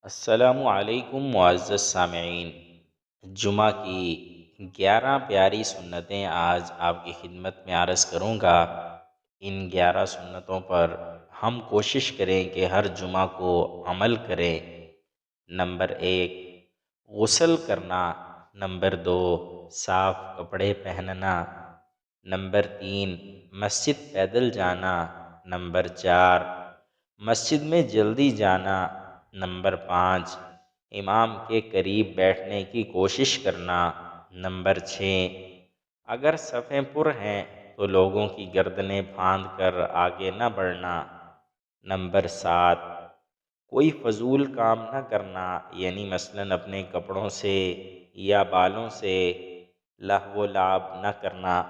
السلام علیکم معزز سامعین، جمعہ کی 11 پیاری سنتیں آج آپ کی خدمت میں عرض کروں گا۔ ان 11 سنتوں پر ہم کوشش کریں کہ ہر جمعہ کو عمل کریں۔ نمبر 1، غسل کرنا۔ نمبر 2، صاف کپڑے پہننا۔ نمبر 3، مسجد پیدل جانا۔ نمبر 4، مسجد میں جلدی جانا۔ نمبر 5، امام کے قریب بیٹھنے کی کوشش کرنا۔ نمبر 6، اگر صفیں پر ہیں تو لوگوں کی گردنیں پھاند کر آگے نہ بڑھنا۔ نمبر 7، کوئی فضول کام نہ کرنا، یعنی مثلاً اپنے کپڑوں سے یا بالوں سے لہو و لعب نہ کرنا۔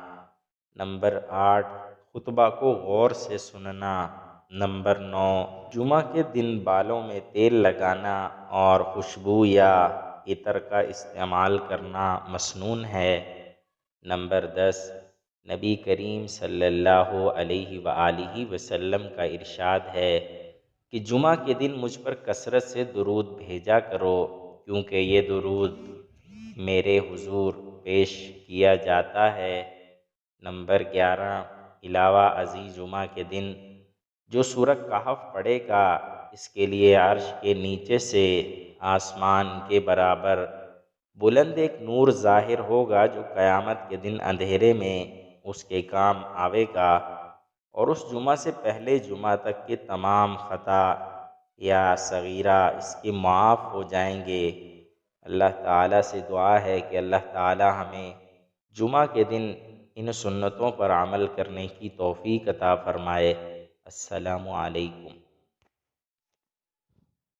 نمبر 8، خطبہ کو غور سے سننا۔ نمبر 9، جمعہ کے دن بالوں میں تیل لگانا اور خوشبو یا عطر کا استعمال کرنا مسنون ہے۔ نمبر 10، نبی کریم صلی اللہ علیہ وآلہ وسلم کا ارشاد ہے کہ جمعہ کے دن مجھ پر کثرت سے درود بھیجا کرو، کیونکہ یہ درود میرے حضور پیش کیا جاتا ہے۔ نمبر 11، علاوہ ازیں جمعہ کے دن جو سورہ کہف پڑھے گا، اس کے لیے عرش کے نیچے سے آسمان کے برابر بلند ایک نور ظاہر ہوگا، جو قیامت کے دن اندھیرے میں اس کے کام آئے گا، اور اس جمعہ سے پہلے جمعہ تک کے تمام خطا یا صغیرہ اس کے معاف ہو جائیں گے۔ اللہ تعالیٰ سے دعا ہے کہ اللہ تعالیٰ ہمیں جمعہ کے دن ان سنتوں پر عمل کرنے کی توفیق عطا فرمائے۔ السلام علیکم۔